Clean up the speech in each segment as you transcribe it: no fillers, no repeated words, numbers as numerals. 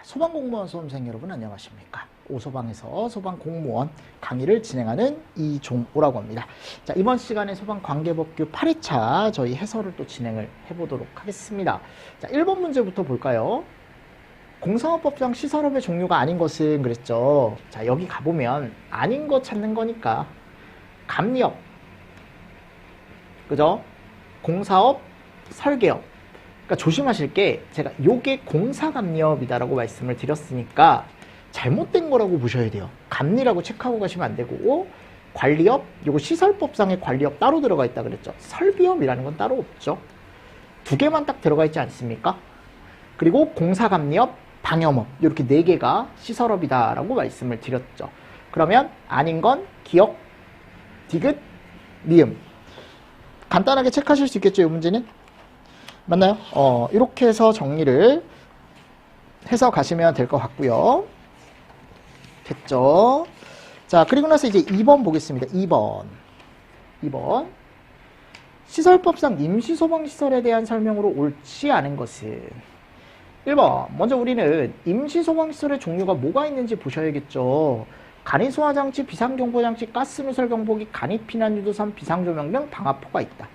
소방공무원 수험생 여러분 안녕하십니까. 오소방에서 소방공무원 강의를 진행하는 이종호라고 합니다. 자, 이번 시간에 소방관계법규 8회차 저희 해설을 또 진행을 해보도록 하겠습니다. 자, 1번 문제부터 볼까요? 공사업법상 시설업의 종류가 아닌 것은 그랬죠. 자, 여기 가보면 아닌 거 찾는 거니까 감리업, 그죠? 공사업, 설계업. 그러니까 조심하실 게 제가 요게 공사감리업이다라고 말씀을 드렸으니까 잘못된 거라고 보셔야 돼요. 감리라고 체크하고 가시면 안 되고, 관리업, 요거 시설법상의 관리업 따로 들어가 있다 그랬죠. 설비업이라는 건 따로 없죠. 두 개만 딱 들어가 있지 않습니까? 그리고 공사감리업, 방염업 이렇게 네 개가 시설업이다라고 말씀을 드렸죠. 그러면 아닌 건 기역, 디귿, 미음. 간단하게 체크하실 수 있겠죠, 이 문제는? 맞나요? 이렇게 해서 정리를 해서 가시면 될 것 같고요. 됐죠? 자, 그리고 나서 이제 2번 보겠습니다. 2번. 시설법상 임시소방시설에 대한 설명으로 옳지 않은 것은 1번. 먼저 우리는 임시소방시설의 종류가 뭐가 있는지 보셔야겠죠. 간이소화장치, 비상경보장치, 가스누설경보기, 간이피난유도선, 비상조명 등 방화포가 있다.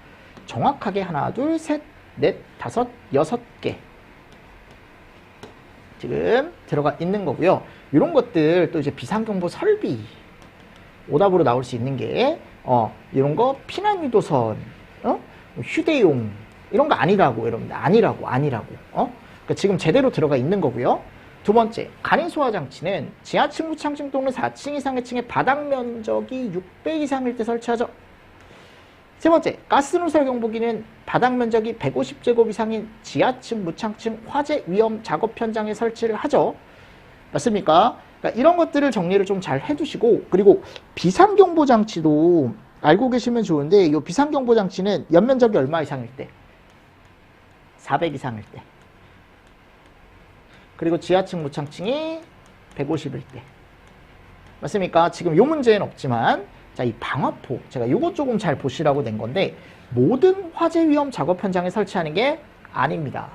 정확하게 하나, 둘, 셋, 넷, 다섯, 6개 지금 들어가 있는 거고요. 이런 것들 또 이제 비상경보 설비 오답으로 나올 수 있는 게 이런 거 피난유도선, 휴대용 이런 거 아니라고 여러분들 아니라고 그러니까 지금 제대로 들어가 있는 거고요. 두 번째, 간이소화장치는 지하층, 무창층 또는 4층 이상의 층의 바닥 면적이 600 이상일 때 설치하죠. 세 번째, 가스누설 경보기는 바닥 면적이 150제곱 이상인 지하층, 무창층, 화재 위험 작업 현장에 설치를 하죠. 맞습니까? 그러니까 이런 것들을 정리를 좀 잘 해두시고, 그리고 비상경보장치도 알고 계시면 좋은데, 이 비상경보장치는 연면적이 얼마 이상일 때? 400 이상일 때. 그리고 지하층, 무창층이 150일 때. 맞습니까? 지금 이 문제는 없지만, 자, 이 방화포, 제가 이것 조금 잘 보시라고 낸 건데, 모든 화재 위험 작업 현장에 설치하는 게 아닙니다.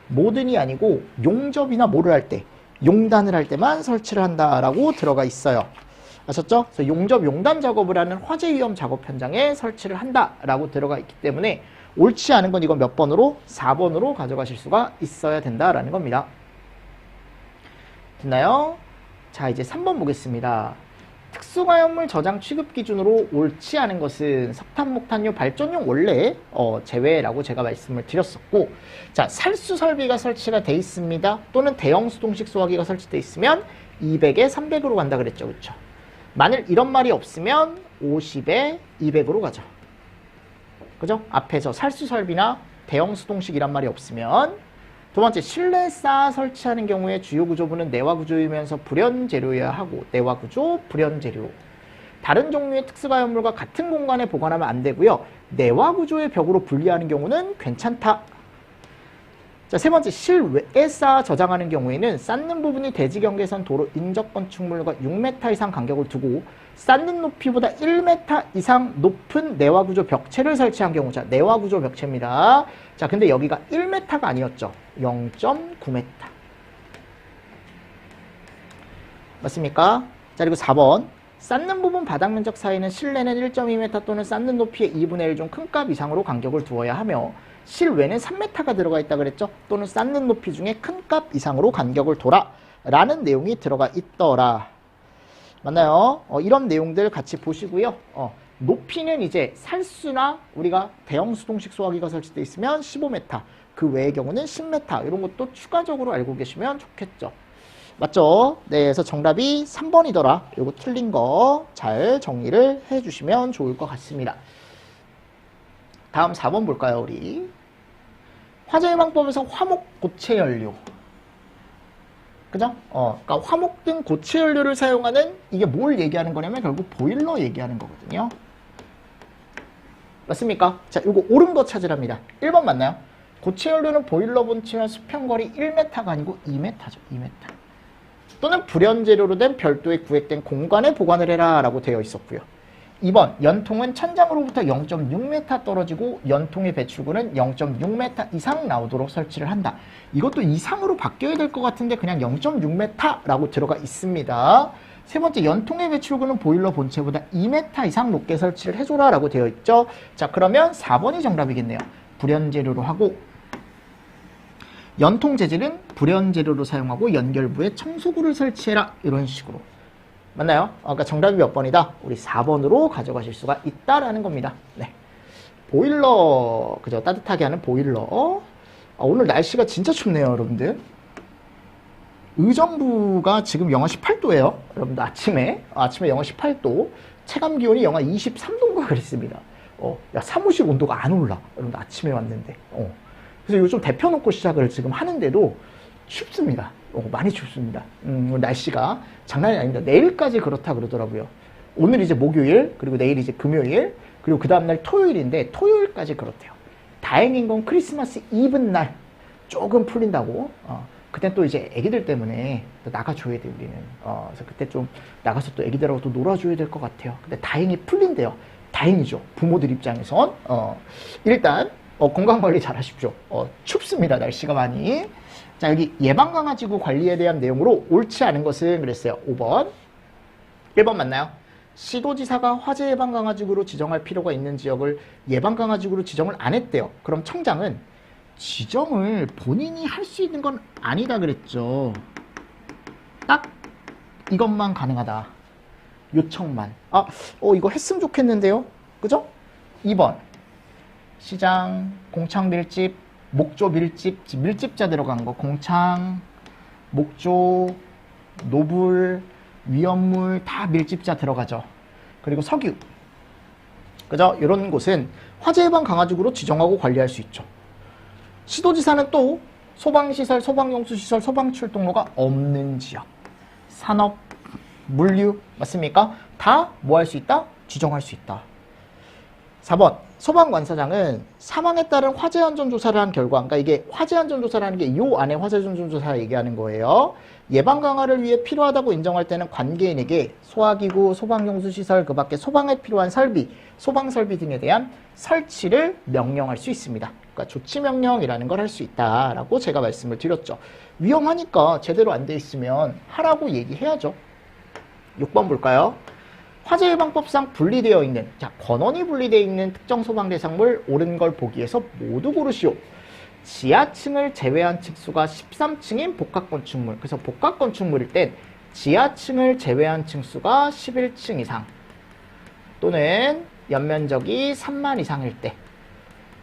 모든이 아니고 용접이나 뭐를 할 때, 용단을 할 때만 설치를 한다라고 들어가 있어요. 아셨죠? 그래서 용접, 용단 작업을 하는 화재 위험 작업 현장에 설치를 한다라고 들어가 있기 때문에 옳지 않은 건 이건 몇 번으로? 4번으로 가져가실 수가 있어야 된다라는 겁니다. 됐나요? 자, 이제 3번 보겠습니다. 특수가연물 저장 취급 기준으로 옳지 않은 것은 석탄, 목탄료 발전용 원래 제외라고 제가 말씀을 드렸었고, 자, 살수 설비가 설치가 돼 있습니다. 또는 대형 수동식 수화기가 설치돼 있으면 200에 300으로 간다 그랬죠, 그렇죠? 만일 이런 말이 없으면 50에 200으로 가죠. 그죠? 앞에서 살수 설비나 대형 수동식이란 말이 없으면. 두 번째, 실내 쌓아 설치하는 경우에 주요 구조부는 내화 구조이면서 불연재료여야 하고, 내화 구조, 불연재료. 다른 종류의 특수가연물과 같은 공간에 보관하면 안 되고요. 내화 구조의 벽으로 분리하는 경우는 괜찮다. 자, 세 번째, 실외에 쌓아 저장하는 경우에는 쌓는 부분이 대지 경계선 도로 인접 건축물과 6m 이상 간격을 두고 쌓는 높이보다 1m 이상 높은 내화 구조 벽체를 설치한 경우, 자, 내화 구조 벽체입니다. 자, 근데 여기가 1m가 아니었죠. 0.9m. 맞습니까? 자, 그리고 4번. 쌓는 부분 바닥 면적 사이는 실내는 1.2m 또는 쌓는 높이의 2분의 1 중 큰 값 이상으로 간격을 두어야 하며, 실외는 3m가 들어가 있다 그랬죠. 또는 쌓는 높이 중에 큰 값 이상으로 간격을 둬라 라는 내용이 들어가 있더라. 맞나요? 이런 내용들 같이 보시고요. 높이는 이제 살수나 우리가 대형 수동식 소화기가 설치되어 있으면 15m, 그 외의 경우는 10m, 이런 것도 추가적으로 알고 계시면 좋겠죠. 맞죠? 네, 그래서 정답이 3번이더라. 요거 틀린 거 잘 정리를 해주시면 좋을 것 같습니다. 다음 4번 볼까요, 우리? 화재예방법에서 화목 고체 연료. 그죠? 그러니까 화목 등 고체 연료를 사용하는, 이게 뭘 얘기하는 거냐면 결국 보일러 얘기하는 거거든요. 맞습니까? 자, 이거 옳은 거 찾으랍니다. 1번 맞나요? 고체 연료는 보일러 본체와 수평거리 1m가 아니고 2m죠. 2m. 또는 불연재료로 된 별도의 구획된 공간에 보관을 해라 라고 되어 있었고요. 2번 연통은 천장으로부터 0.6m 떨어지고 연통의 배출구는 0.6m 이상 나오도록 설치를 한다. 이것도 이상으로 바뀌어야 될 것 같은데 그냥 0.6m라고 들어가 있습니다. 세 번째, 연통의 배출구는 보일러 본체보다 2m 이상 높게 설치를 해줘라 라고 되어 있죠. 자, 그러면 4번이 정답이겠네요. 불연재료로 하고, 연통 재질은 불연재료로 사용하고 연결부에 청소구를 설치해라, 이런 식으로. 맞나요? 그러니까 정답이 몇 번이다? 우리 4번으로 가져가실 수가 있다라는 겁니다. 네. 보일러, 그죠? 따뜻하게 하는 보일러. 오늘 날씨가 진짜 춥네요, 여러분들. 의정부가 지금 영하 18도예요. 여러분들 아침에 영하 18도, 체감 기온이 영하 23도인가 그랬습니다. 야, 사무실 온도가 안 올라. 여러분들 아침에 왔는데. 그래서 요즘 데펴놓고 시작을 지금 하는데도 춥습니다. 많이 춥습니다. 날씨가 장난이 아닙니다. 내일까지 그렇다 그러더라고요. 오늘 이제 목요일, 그리고 내일 이제 금요일, 그리고 그 다음날 토요일인데 토요일까지 그렇대요. 다행인 건 크리스마스 이브 날 조금 풀린다고. 그때 또 이제 애기들 때문에 또 나가줘야 돼, 우리는. 그래서 그때 좀 나가서 또 애기들하고 또 놀아줘야 될 것 같아요. 근데 다행히 풀린대요. 다행이죠. 부모들 입장에선. 일단, 건강관리 잘 하십시오. 춥습니다, 날씨가 많이. 자, 여기 예방강아지구 관리에 대한 내용으로 옳지 않은 것은 그랬어요. 5번. 1번 맞나요? 시도지사가 화재 예방강아지구로 지정할 필요가 있는 지역을 예방강아지구로 지정을 안 했대요. 그럼 청장은 지정을 본인이 할 수 있는 건 아니다 그랬죠. 딱 이것만 가능하다. 요청만. 이거 했으면 좋겠는데요. 그죠? 2번. 시장, 공창 밀집, 목조 밀집, 밀집자 들어간 거. 공창, 목조, 노불, 위험물 다 밀집자 들어가죠. 그리고 석유. 그죠? 이런 곳은 화재 예방 강화지구로 지정하고 관리할 수 있죠. 시도지사는 또 소방시설, 소방용수시설, 소방출동로가 없는 지역. 산업, 물류, 맞습니까? 다 뭐 할 수 있다? 지정할 수 있다. 4번. 소방관사장은 사망에 따른 화재안전조사를 한 결과, 그러니까 이게 화재안전조사라는 게 이 안에 화재안전조사 얘기하는 거예요. 예방 강화를 위해 필요하다고 인정할 때는 관계인에게 소화기구, 소방용수시설, 그 밖에 소방에 필요한 설비, 소방설비 등에 대한 설치를 명령할 수 있습니다. 그러니까 조치명령이라는 걸 할 수 있다라고 제가 말씀을 드렸죠. 위험하니까 제대로 안 돼 있으면 하라고 얘기해야죠. 6번 볼까요? 화재예방법상 분리되어 있는, 자, 권원이 분리되어 있는 특정 소방 대상물 옳은 걸 보기 위해서 모두 고르시오. 지하층을 제외한 층수가 13층인 복합건축물. 그래서 복합건축물일 땐 지하층을 제외한 층수가 11층 이상 또는 연면적이 3만 이상일 때,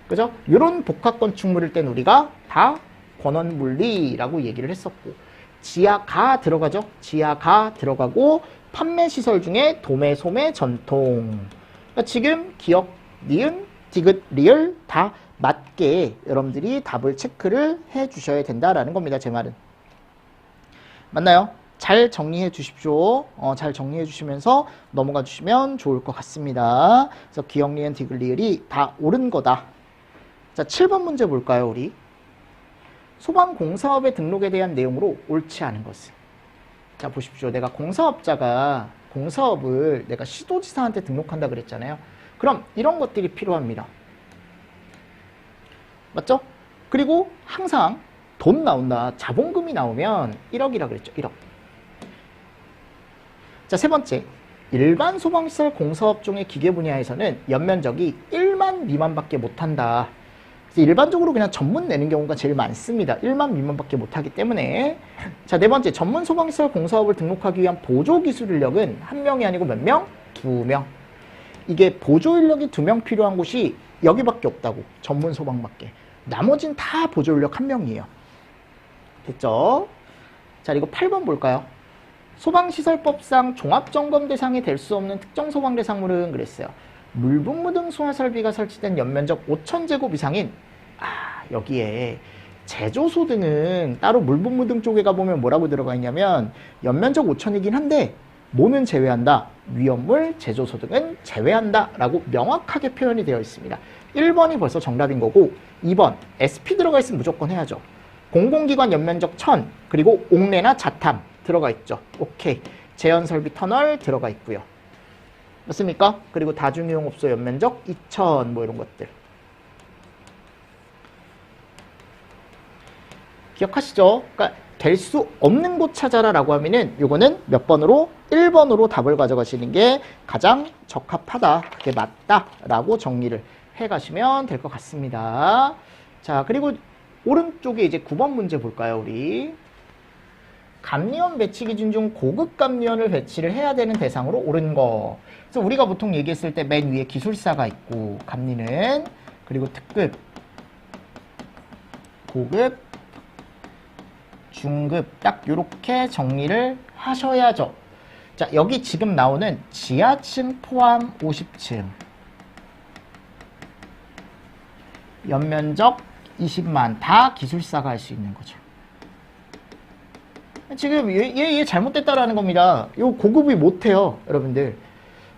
그죠? 이런 복합건축물일 땐 우리가 다 권원분리라고 얘기를 했었고, 지하가 들어가죠. 지하가 들어가고 판매시설 중에 도매, 소매, 전통. 그러니까 지금 기억, 니은, 디귿, 리을 다 맞게 여러분들이 답을 체크를 해 주셔야 된다라는 겁니다. 제 말은. 맞나요? 잘 정리해 주십시오. 잘 정리해 주시면서 넘어가 주시면 좋을 것 같습니다. 그래서 기억, 니은, 디귿, 리을이 다 옳은 거다. 자, 7번 문제 볼까요, 우리? 소방공사업의 등록에 대한 내용으로 옳지 않은 것은. 자, 보십시오. 내가 공사업자가 공사업을 내가 시도지사한테 등록한다 그랬잖아요. 그럼 이런 것들이 필요합니다. 맞죠? 그리고 항상 돈 나온다, 자본금이 나오면 1억이라 그랬죠. 1억. 자, 세 번째. 일반 소방시설 공사업종의 기계 분야에서는 연면적이 1만 미만밖에 못한다. 일반적으로 그냥 전문 내는 경우가 제일 많습니다. 1만 미만밖에 못하기 때문에. 자, 네 번째. 전문 소방시설 공사업을 등록하기 위한 보조기술 인력은 한 명이 아니고 몇 명? 2명. 이게 보조 인력이 2명 필요한 곳이 여기밖에 없다고. 전문 소방밖에. 나머진 다 보조 인력 1명이에요. 됐죠? 자, 그리고 8번 볼까요? 소방시설법상 종합점검 대상이 될 수 없는 특정 소방 대상물은 그랬어요. 물분무등 소화설비가 설치된 연면적 5,000제곱 이상인, 여기에 제조소 등은 따로 물분무등 쪽에 가보면 뭐라고 들어가 있냐면 연면적 5,000이긴 한데 뭐는 제외한다, 위험물, 제조소 등은 제외한다 라고 명확하게 표현이 되어 있습니다. 1번이 벌써 정답인 거고, 2번 SP 들어가 있으면 무조건 해야죠. 공공기관 연면적 1,000, 그리고 옥내나 자탐 들어가 있죠. 오케이. 제연설비 터널 들어가 있고요. 맞습니까? 그리고 다중이용업소 연면적 2000 뭐 이런 것들. 기억하시죠? 그러니까 될 수 없는 곳 찾아라 라고 하면은 요거는 몇 번으로? 1번으로 답을 가져가시는 게 가장 적합하다. 그게 맞다. 라고 정리를 해 가시면 될 것 같습니다. 자, 그리고 오른쪽에 이제 9번 문제 볼까요, 우리? 감리원 배치 기준 중 고급 감리원을 배치를 해야 되는 대상으로 옳은 거. 그래서 우리가 보통 얘기했을 때 맨 위에 기술사가 있고, 감리는, 그리고 특급, 고급, 중급, 딱 요렇게 정리를 하셔야죠. 자, 여기 지금 나오는 지하층 포함 50층. 연면적 20만. 다 기술사가 할 수 있는 거죠. 지금 얘 잘못됐다라는 겁니다. 이거 고급이 못해요, 여러분들.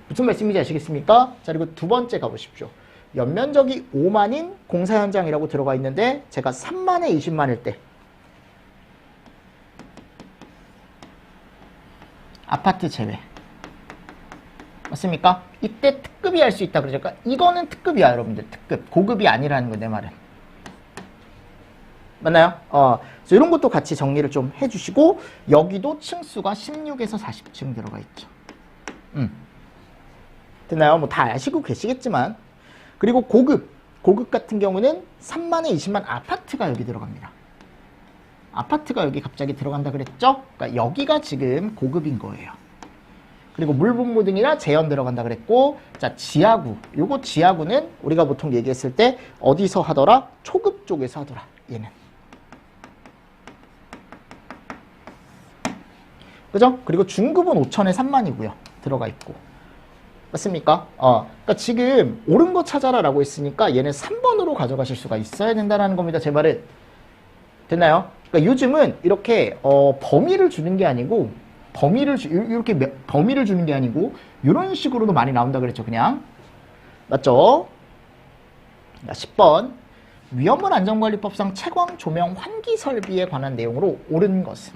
무슨 말씀인지 아시겠습니까? 자, 그리고 두 번째 가보십시오. 연면적이 5만인 공사 현장이라고 들어가 있는데 제가 3만에 20만일 때 아파트 제외. 맞습니까? 이때 특급이 할 수 있다 그러죠. 그러니까 이거는 특급이야, 여러분들. 특급. 고급이 아니라는 거, 내 말은. 맞나요? 그래서 이런 것도 같이 정리를 좀 해주시고, 여기도 층수가 16에서 40층 들어가 있죠. 됐나요? 뭐 다 아시고 계시겠지만. 그리고 고급. 고급 같은 경우는 3만에 20만 아파트가 여기 들어갑니다. 아파트가 여기 갑자기 들어간다 그랬죠? 그러니까 여기가 지금 고급인 거예요. 그리고 물분모 등이나 재현 들어간다 그랬고, 자, 지하구. 요거 지하구는 우리가 보통 얘기했을 때 어디서 하더라? 초급 쪽에서 하더라. 얘는. 그죠? 그리고 중급은 5천에 3만이고요. 들어가 있고. 맞습니까? 그러니까 지금 옳은 거 찾아라 라고 했으니까 얘는 3번으로 가져가실 수가 있어야 된다는 겁니다. 제 말은. 됐나요? 그러니까 요즘은 이렇게 범위를 주는 게 아니고 이렇게 범위를 주는 게 아니고 이런 식으로도 많이 나온다 그랬죠. 그냥. 맞죠? 10번. 위험물 안전관리법상 채광, 조명, 환기 설비에 관한 내용으로 옳은 것은?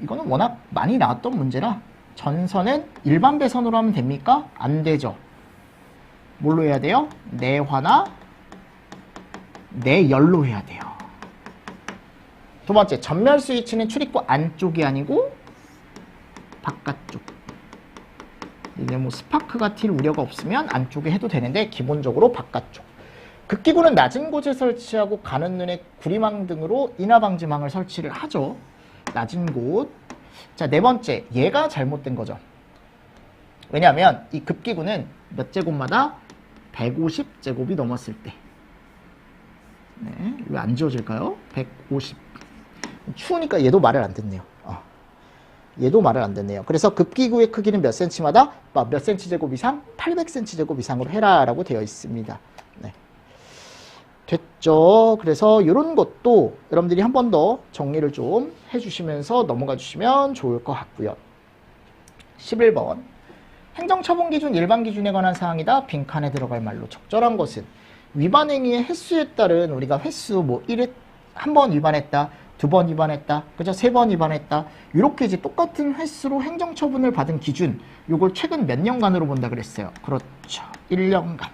이거는 워낙 많이 나왔던 문제라 전선은 일반 배선으로 하면 됩니까? 안 되죠. 뭘로 해야 돼요? 내화나 내열로 해야 돼요. 두 번째, 전멸 스위치는 출입구 안쪽이 아니고 바깥쪽. 이제 뭐 스파크가 튈 우려가 없으면 안쪽에 해도 되는데 기본적으로 바깥쪽. 급기구는 낮은 곳에 설치하고 가는 눈에 구리망 등으로 인화방지망을 설치를 하죠. 낮은 곳. 자, 네 번째, 얘가 잘못된 거죠. 왜냐하면 이 급기구는 몇 제곱마다 150제곱이 넘었을 때. 네, 왜 안 지워질까요? 150. 추우니까 얘도 말을 안 듣네요. 얘도 말을 안 듣네요. 그래서 급기구의 크기는 몇 센치마다 몇 센치 제곱 이상? 800cm 제곱 이상으로 해라 라고 되어 있습니다. 네. 됐죠. 그래서 이런 것도 여러분들이 한 번 더 정리를 좀 해주시면서 넘어가 주시면 좋을 것 같고요. 11번. 행정처분 기준, 일반 기준에 관한 사항이다. 빈칸에 들어갈 말로 적절한 것은? 위반 행위의 횟수에 따른 우리가 횟수 뭐 1회 한 번 위반했다. 2번 위반했다. 그죠? 3번 위반했다. 이렇게 이제 똑같은 횟수로 행정처분을 받은 기준. 요걸 최근 몇 년간으로 본다 그랬어요. 그렇죠. 1년간.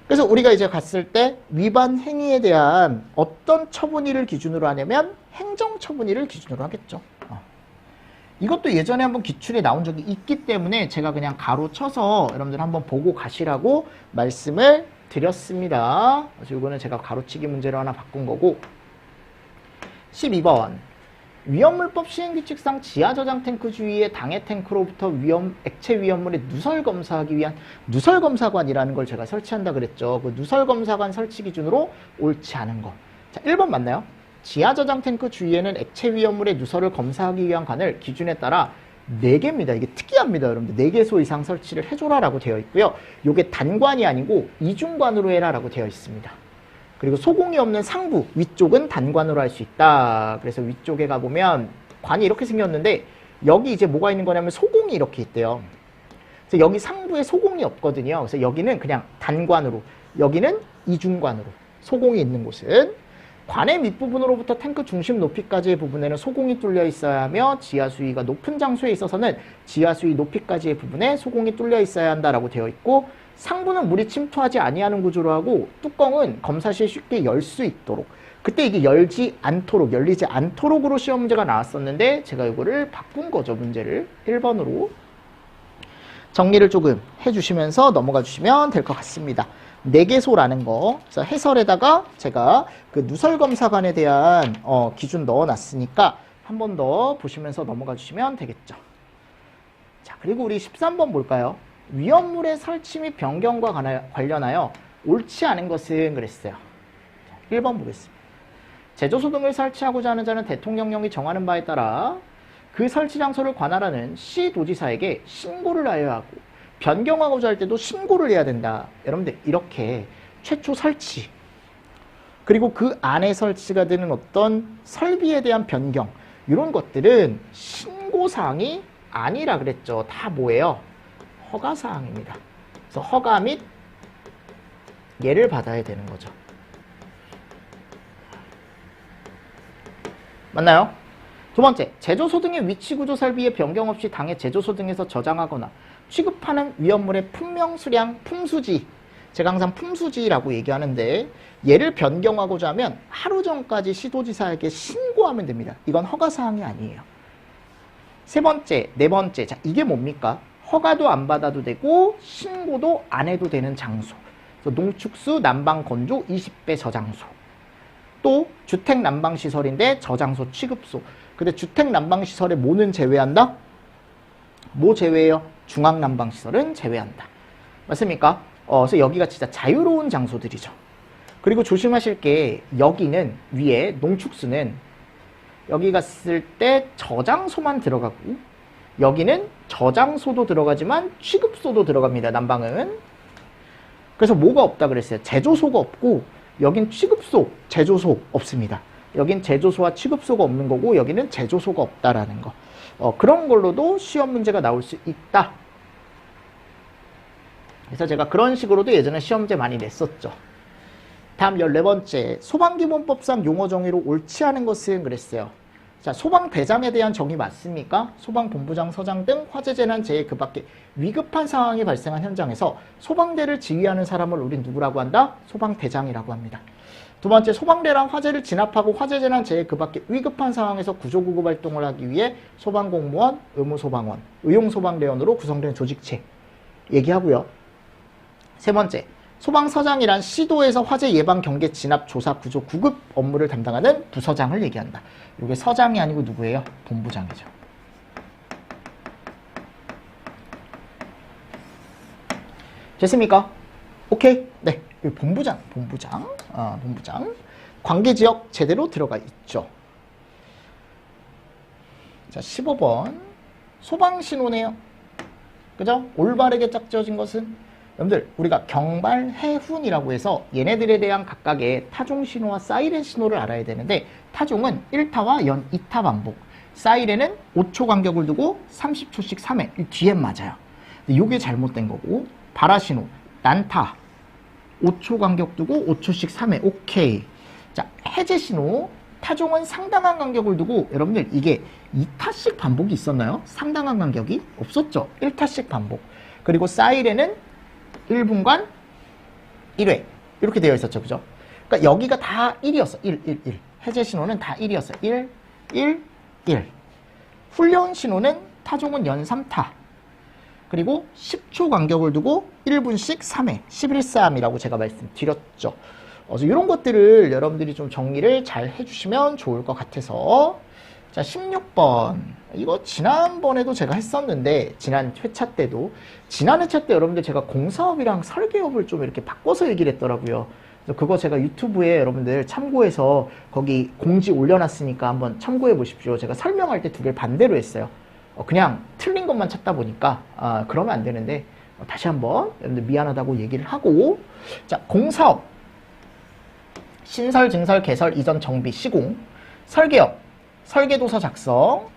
그래서 우리가 이제 갔을 때 위반 행위에 대한 어떤 처분일을 기준으로 하냐면 행정처분일을 기준으로 하겠죠. 이것도 예전에 한번 기출에 나온 적이 있기 때문에 제가 그냥 가로 쳐서 여러분들 한번 보고 가시라고 말씀을 드렸습니다. 그래서 이거는 제가 가로치기 문제로 하나 바꾼 거고. 12번. 위험물법 시행규칙상 지하저장 탱크 주위의 당해 탱크로부터 액체 위험물의 누설 검사하기 위한 누설검사관이라는 걸 제가 설치한다 그랬죠. 그 누설검사관 설치 기준으로 옳지 않은 거. 자, 1번 맞나요? 지하저장 탱크 주위에는 액체 위험물의 누설을 검사하기 위한 관을 기준에 따라 4개입니다. 이게 특이합니다, 여러분들. 4개소 이상 설치를 해줘라 라고 되어 있고요. 이게 단관이 아니고 이중관으로 해라 라고 되어 있습니다. 그리고 소공이 없는 상부, 위쪽은 단관으로 할 수 있다. 그래서 위쪽에 가보면 관이 이렇게 생겼는데 여기 이제 뭐가 있는 거냐면 소공이 이렇게 있대요. 그래서 여기 상부에 소공이 없거든요. 그래서 여기는 그냥 단관으로, 여기는 이중관으로, 소공이 있는 곳은. 관의 밑부분으로부터 탱크 중심 높이까지의 부분에는 소공이 뚫려 있어야 하며 지하 수위가 높은 장소에 있어서는 지하 수위 높이까지의 부분에 소공이 뚫려 있어야 한다라고 되어 있고, 상부는 물이 침투하지 아니하는 구조로 하고 뚜껑은 검사 시에 쉽게 열 수 있도록, 그때 이게 열리지 않도록으로 시험 문제가 나왔었는데 제가 이거를 바꾼 거죠. 문제를 1번으로 정리를 조금 해주시면서 넘어가 주시면 될 것 같습니다. 내개소라는 거, 그래서 해설에다가 제가 그 누설검사관에 대한 기준 넣어놨으니까 한 번 더 보시면서 넘어가 주시면 되겠죠. 자, 그리고 우리 13번 볼까요? 위험물의 설치 및 변경과 관련하여 옳지 않은 것은 그랬어요. 자, 1번 보겠습니다. 제조소 등을 설치하고자 하는 자는 대통령령이 정하는 바에 따라 그 설치 장소를 관할하는 시도지사에게 신고를 하여야 하고, 변경하고자 할 때도 신고를 해야 된다. 여러분들 이렇게 최초 설치, 그리고 그 안에 설치가 되는 어떤 설비에 대한 변경, 이런 것들은 신고사항이 아니라 그랬죠. 다 뭐예요? 허가사항입니다. 그래서 허가 및 예를 받아야 되는 거죠. 맞나요? 두 번째, 제조소 등의 위치 구조 설비의 변경 없이 당해 제조소 등에서 저장하거나 취급하는 위험물의 품명, 수량, 품수지, 제가 항상 품수지라고 얘기하는데, 얘를 변경하고자 하면 하루 전까지 시도지사에게 신고하면 됩니다. 이건 허가사항이 아니에요. 세 번째, 네 번째, 자, 이게 뭡니까? 허가도 안 받아도 되고 신고도 안 해도 되는 장소. 그래서 농축수 난방 건조 20배 저장소. 또 주택 난방시설인데 저장소 취급소. 근데 주택 난방시설에 뭐는 제외한다? 뭐 제외해요? 중앙 난방시설은 제외한다. 맞습니까? 그래서 여기가 진짜 자유로운 장소들이죠. 그리고 조심하실 게, 여기는 위에 농축수는 여기 갔을 때 저장소만 들어가고, 여기는 저장소도 들어가지만 취급소도 들어갑니다. 난방은. 그래서 뭐가 없다 그랬어요? 제조소가 없고, 여긴 취급소, 제조소 없습니다. 여긴 제조소와 취급소가 없는 거고, 여기는 제조소가 없다라는 거. 그런 걸로도 시험 문제가 나올 수 있다. 그래서 제가 그런 식으로도 예전에 시험 문제 많이 냈었죠. 다음 14번째, 소방기본법상 용어 정의로 옳지 않은 것은 그랬어요. 자, 소방대장에 대한 정의 맞습니까? 소방본부장, 서장 등 화재재난 재해 그 밖에 위급한 상황이 발생한 현장에서 소방대를 지휘하는 사람을 우린 누구라고 한다? 소방대장이라고 합니다. 두 번째, 소방대란 화재를 진압하고 화재재난 재해 그 밖에 위급한 상황에서 구조구급 활동을 하기 위해 소방공무원, 의무소방원, 의용소방대원으로 구성된 조직체 얘기하고요. 세 번째, 소방서장이란 시도에서 화재 예방, 경계, 진압, 조사, 구조, 구급 업무를 담당하는 부서장을 얘기한다. 이게 서장이 아니고 누구예요? 본부장이죠. 됐습니까? 오케이? 네. 본부장. 본부장. 관계지역 제대로 들어가 있죠. 자, 15번. 소방신호네요. 그죠? 올바르게 짝지어진 것은? 여러분들, 우리가 경발, 해훈이라고 해서 얘네들에 대한 각각의 타종 신호와 사이렌 신호를 알아야 되는데, 타종은 1타와 연 2타 반복, 사이렌은 5초 간격을 두고 30초씩 3회, 이 뒤에 맞아요. 근데 이게 잘못된 거고, 발화신호, 난타, 5초 간격 두고 5초씩 3회, 오케이. 자, 해제신호, 타종은 상당한 간격을 두고, 여러분들 이게 2타씩 반복이 있었나요? 상당한 간격이? 없었죠. 1타씩 반복. 그리고 사이렌은 1분간 1회 이렇게 되어 있었죠. 그죠? 그러니까 여기가 다 1이었어. 1. 해제 신호는 다 1이었어. 1. 훈련 신호는 타종은 연 3타. 그리고 10초 간격을 두고 1분씩 3회, 11.3이라고 제가 말씀드렸죠. 그래서 이런 것들을 여러분들이 좀 정리를 잘 해주시면 좋을 것 같아서. 자, 16번. 이거 지난번에도 제가 했었는데, 지난 회차 때도. 지난 회차 때 여러분들 제가 공사업이랑 설계업을 좀 이렇게 바꿔서 얘기를 했더라고요. 그래서 그거 제가 유튜브에 여러분들 참고해서 거기 공지 올려놨으니까 한번 참고해 보십시오. 제가 설명할 때 두 개를 반대로 했어요. 그냥 틀린 것만 찾다 보니까 그러면 안 되는데, 다시 한번 여러분들 미안하다고 얘기를 하고. 자, 공사업. 신설, 증설, 개설, 이전, 정비, 시공. 설계업. 설계도서 작성.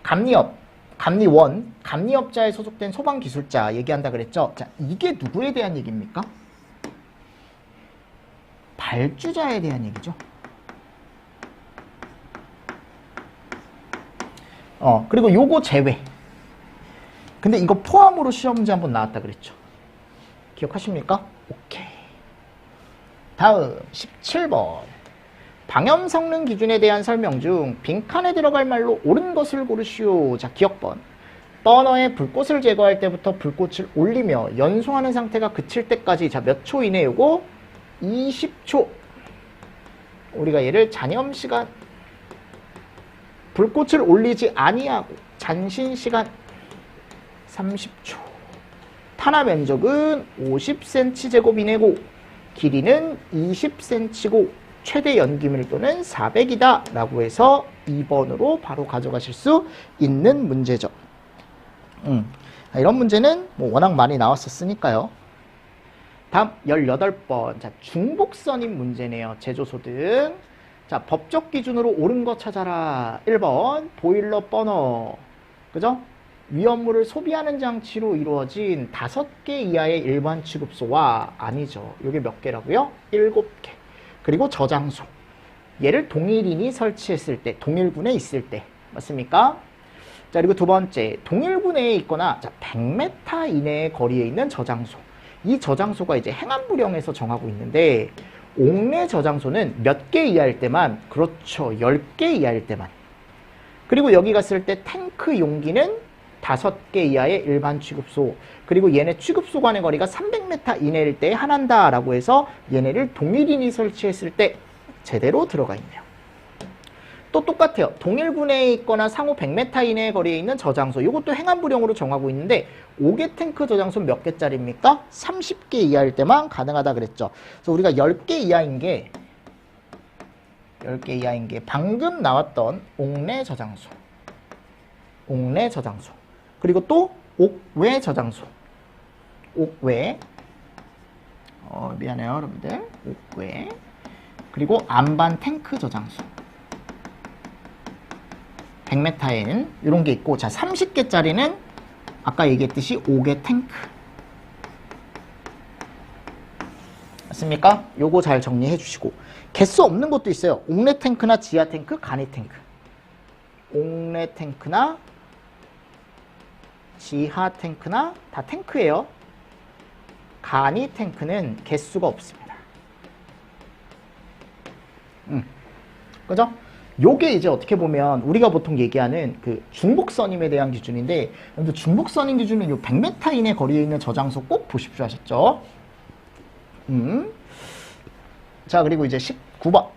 감리업, 감리원, 감리업자에 소속된 소방기술자 얘기한다 그랬죠? 자, 이게 누구에 대한 얘기입니까? 발주자에 대한 얘기죠. 그리고 요거 제외. 근데 이거 포함으로 시험 문제 한번 나왔다 그랬죠. 기억하십니까? 오케이. 다음 17번. 방염 성능 기준에 대한 설명 중 빈칸에 들어갈 말로 옳은 것을 고르시오. 자, 기억번. 버너에 불꽃을 제거할 때부터 불꽃을 올리며 연소하는 상태가 그칠 때까지, 자, 몇 초 이내? 요거 20초. 우리가 얘를 잔염시간, 불꽃을 올리지 아니하고 잔신시간 30초. 탄화 면적은 50cm 이내고 길이는 20cm고 최대 연기 밀도는 400이다 라고 해서 2번으로 바로 가져가실 수 있는 문제죠. 이런 문제는 뭐 워낙 많이 나왔었으니까요. 다음 18번. 자, 중복선임 문제네요. 제조소 등. 자, 법적 기준으로 옳은 거 찾아라. 1번 보일러 버너. 그죠? 위험물을 소비하는 장치로 이루어진 5개 이하의 일반 취급소와, 아니죠. 이게 몇 개라고요? 7개. 그리고 저장소. 얘를 동일인이 설치했을 때, 동일군에 있을 때. 맞습니까? 자, 그리고 두 번째, 동일군에 있거나, 자, 100m 이내의 거리에 있는 저장소. 이 저장소가 이제 행안부령에서 정하고 있는데, 옥내 저장소는 몇 개 이하일 때만, 그렇죠, 10개 이하일 때만. 그리고 여기 갔을 때 탱크 용기는 5개 이하의 일반 취급소. 그리고 얘네 취급소 간의 거리가 300m 이내일 때 한한다라고 해서 얘네를 동일인이 설치했을 때 제대로 들어가 있네요. 또 똑같아요. 동일군에 있거나 상호 100m 이내의 거리에 있는 저장소. 이것도 행안부령으로 정하고 있는데 5개 탱크 저장소 몇 개짜리입니까? 30개 이하일 때만 가능하다 그랬죠. 그래서 우리가 10개 이하인 게 10개 이하인 게 방금 나왔던 옥내 저장소. 옥내 저장소. 그리고 또 옥외 저장소. 옥외. 미안해요, 여러분들. 옥외. 그리고 안반 탱크 저장소. 100m에는 이런 게 있고, 자, 30개짜리는 아까 얘기했듯이 5개 탱크. 맞습니까? 요거 잘 정리해 주시고. 개수 없는 것도 있어요. 옥내 탱크나 지하 탱크, 간이 탱크. 옥내 탱크나 지하 탱크나 다 탱크예요. 간이 탱크는 개수가 없습니다. 그죠? 요게 이제 어떻게 보면 우리가 보통 얘기하는 그 중복선임에 대한 기준인데, 여러분들 중복선임 기준은 요 100m 이내 거리에 있는 저장소 꼭 보십시오 하셨죠? 자, 그리고 이제 19번.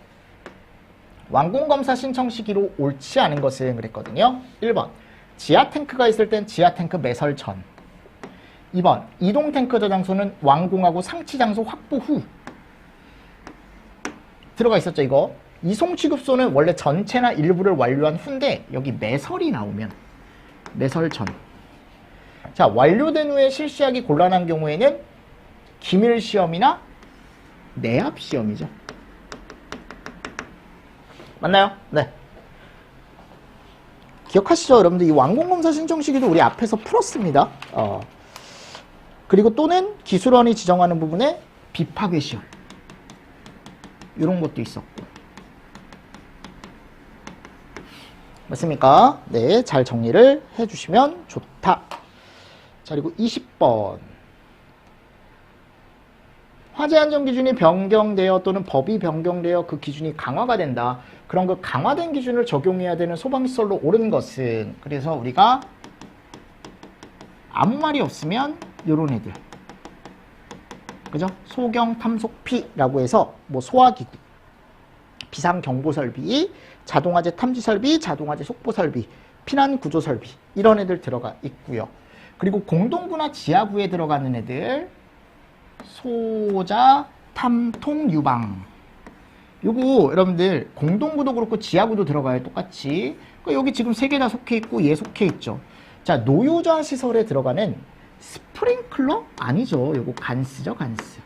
완공검사 신청 시기로 옳지 않은 것은 그랬거든요. 1번. 지하 탱크가 있을 땐 지하 탱크 매설 전. 2번. 이동 탱크 저장소는 완공하고 상치 장소 확보 후. 들어가 있었죠, 이거. 이송 취급소는 원래 전체나 일부를 완료한 후인데 여기 매설이 나오면 매설 전. 자, 완료된 후에 실시하기 곤란한 경우에는 기밀 시험이나 내압 시험이죠. 맞나요? 네. 기억하시죠? 여러분들 이 완공검사 신청 시기도 우리 앞에서 풀었습니다. 그리고 또는 기술원이 지정하는 부분에 비파괴 시험. 이런 것도 있었고. 맞습니까? 네, 잘 정리를 해주시면 좋다. 자, 그리고 20번. 화재 안전 기준이 변경되어 또는 법이 변경되어 그 기준이 강화가 된다. 그런 그 강화된 기준을 적용해야 되는 소방시설로 옳은 것은, 그래서 우리가 아무 말이 없으면 요런 애들. 그죠? 소경 탐속피라고 해서 뭐 소화기구, 비상경보 설비, 자동화재 탐지 설비, 자동화재 속보 설비, 피난 구조 설비, 이런 애들 들어가 있고요. 그리고 공동구나 지하구에 들어가는 애들, 소자 탐통 유방. 요거 여러분들 공동구도 그렇고 지하구도 들어가요, 똑같이. 여기 지금 3개 다 속해 있고 얘 속해 있죠. 자, 노유자 시설에 들어가는 스프링클러? 아니죠. 요거 간스죠, 간스.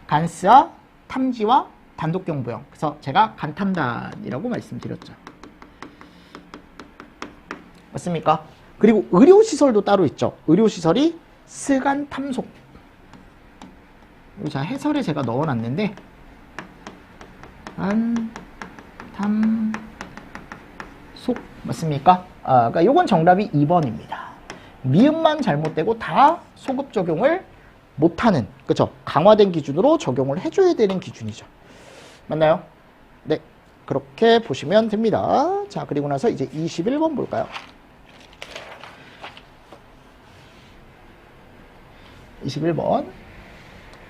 간스와 탐지와 단독경보용. 그래서 제가 간탐단이라고 말씀드렸죠. 맞습니까? 그리고 의료시설도 따로 있죠. 의료시설이 스간탐속. 자, 해설에 제가 넣어놨는데 속 맞습니까? 그러니까 요건 정답이 2번입니다. 미음만 잘못되고 다 소급 적용을 못하는, 그쵸? 강화된 기준으로 적용을 해줘야 되는 기준이죠. 맞나요? 네, 그렇게 보시면 됩니다. 자, 그리고 나서 이제 21번 볼까요? 21번.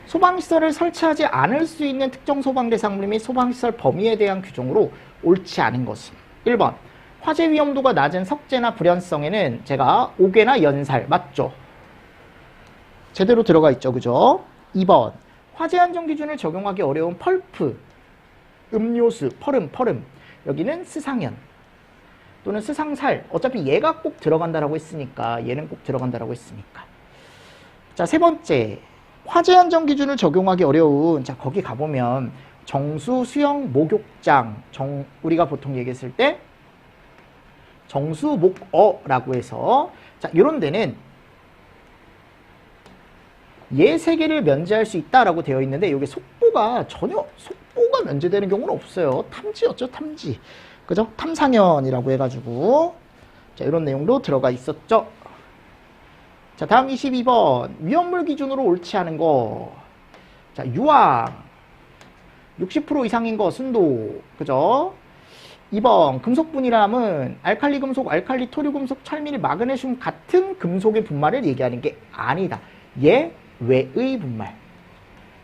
소방시설을 설치하지 않을 수 있는 특정 소방대상물 및 소방시설 범위에 대한 규정으로 옳지 않은 것은 1번. 화재 위험도가 낮은 석재나 불연성에는 제가 옥외나 연살, 맞죠? 제대로 들어가 있죠, 그죠? 2번. 화재 안전 기준을 적용하기 어려운 펄프, 음료수, 펄음. 여기는 스상연 또는 스상살. 어차피 얘가 꼭 들어간다라고 했으니까, 얘는 꼭 들어간다라고 했으니까. 자, 세 번째. 화재 안전 기준을 적용하기 어려운, 자, 거기 가보면 정수, 수영, 목욕장, 우리가 보통 얘기했을 때 정수, 목어라고 해서, 자, 이런 데는 얘 세 개를 면제할 수 있다라고 되어 있는데, 여기 속보가 면제되는 경우는 없어요. 탐지였죠, 탐지. 그죠? 탐상연이라고 해가지고, 자, 이런 내용도 들어가 있었죠. 자, 다음 22번. 위험물 기준으로 옳지 않은 거. 자, 유황. 60% 이상인 거, 순도. 그죠? 2번. 금속 분이람은 알칼리 금속, 알칼리 토류 금속, 찰밀, 마그네슘 같은 금속의 분말을 얘기하는 게 아니다. 얘 외의 분말.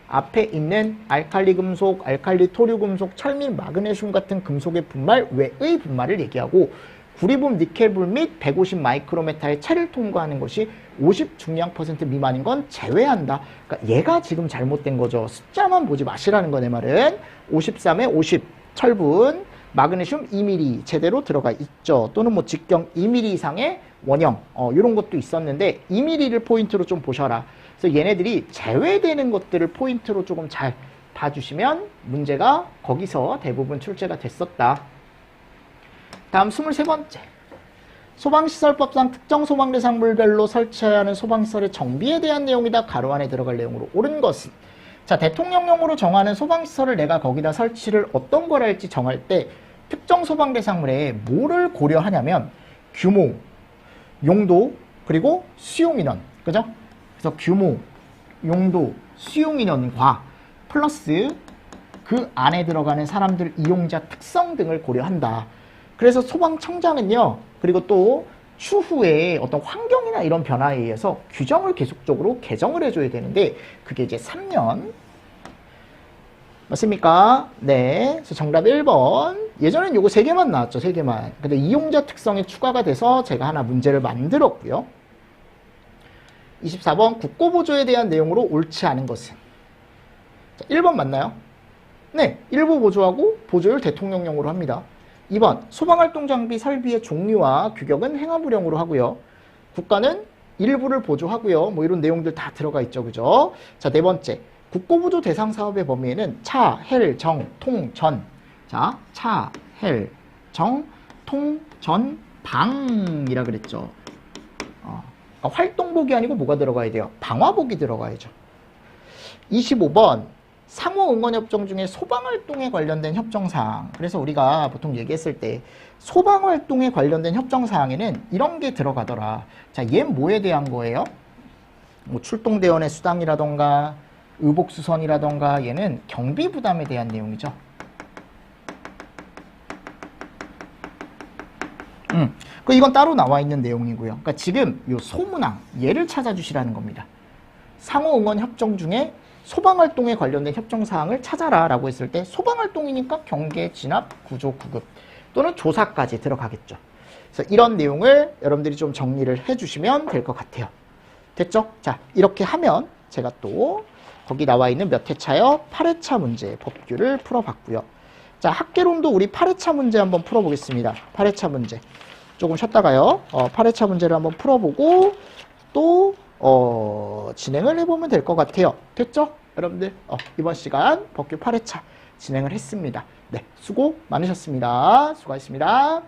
앞에 있는 알칼리 금속, 알칼리 토류 금속, 찰밀, 마그네슘 같은 금속의 분말 외의 분말을 얘기하고, 구리붐, 니켈불 및 150 마이크로메타의 체를 통과하는 것이 50 중량 % 미만인 건 제외한다. 그러니까 얘가 지금 잘못된 거죠. 숫자만 보지 마시라는 거, 내 말은. 53에 50 철분, 마그네슘 2mg 제대로 들어가 있죠. 또는 뭐 직경 2mg 이상의 원형, 이런 것도 있었는데 2mg를 포인트로 좀 보셔라. 그래서 얘네들이 제외되는 것들을 포인트로 조금 잘 봐주시면 문제가 거기서 대부분 출제가 됐었다. 다음 23번째. 소방시설법상 특정 소방대상물별로 설치해야 하는 소방시설의 정비에 대한 내용이다. 가로 안에 들어갈 내용으로 옳은 것은, 자, 대통령령으로 정하는 소방시설을 내가 거기다 설치를 어떤 걸 할지 정할 때 특정 소방대상물에 뭐를 고려하냐면 규모, 용도, 그리고 수용인원. 그죠? 그래서 규모, 용도, 수용인원과 플러스 그 안에 들어가는 사람들, 이용자 특성 등을 고려한다. 그래서 소방청장은요, 그리고 또 추후에 어떤 환경이나 이런 변화에 의해서 규정을 계속적으로 개정을 해줘야 되는데, 그게 이제 3년. 맞습니까? 네. 그래서 정답 1번. 예전엔 요거 3개만 나왔죠, 3개만. 근데 이용자 특성이 추가가 돼서 제가 하나 문제를 만들었고요. 24번. 국고보조에 대한 내용으로 옳지 않은 것은? 자, 1번 맞나요? 네. 일부 보조하고 보조율 대통령령으로 합니다. 2번. 소방활동 장비 설비의 종류와 규격은 행하부령으로 하고요. 국가는 일부를 보조하고요. 뭐 이런 내용들 다 들어가 있죠. 그죠? 자, 4번째. 국고보조 대상 사업의 범위에는 차, 헬, 정, 통, 전. 자, 차, 헬, 정, 통, 전, 방이라 그랬죠. 활동복이 아니고 뭐가 들어가야 돼요? 방화복이 들어가야죠. 25번. 상호 응원협정 중에 소방활동에 관련된 협정사항. 그래서 우리가 보통 얘기했을 때 소방활동에 관련된 협정사항에는 이런 게 들어가더라. 자, 얘 뭐에 대한 거예요? 뭐 출동대원의 수당이라던가 의복수선이라던가, 얘는 경비부담에 대한 내용이죠. 이건 따로 나와 있는 내용이고요. 그러니까 지금 요 소문항, 얘를 찾아주시라는 겁니다. 상호 응원 협정 중에 소방활동에 관련된 협정사항을 찾아라 라고 했을 때 소방활동이니까 경계, 진압, 구조, 구급 또는 조사까지 들어가겠죠. 그래서 이런 내용을 여러분들이 좀 정리를 해주시면 될 것 같아요. 됐죠? 자, 이렇게 하면 제가 또 거기 나와 있는 몇 회차요? 8회차 문제 법규를 풀어봤고요. 자, 학개론도 우리 8회차 문제 한번 풀어보겠습니다. 8회차 문제. 조금 쉬었다가요. 8회차 문제를 한번 풀어보고 또 진행을 해보면 될 것 같아요. 됐죠? 여러분들 이번 시간 법규 8회차 진행을 했습니다. 네, 수고 많으셨습니다. 수고하셨습니다.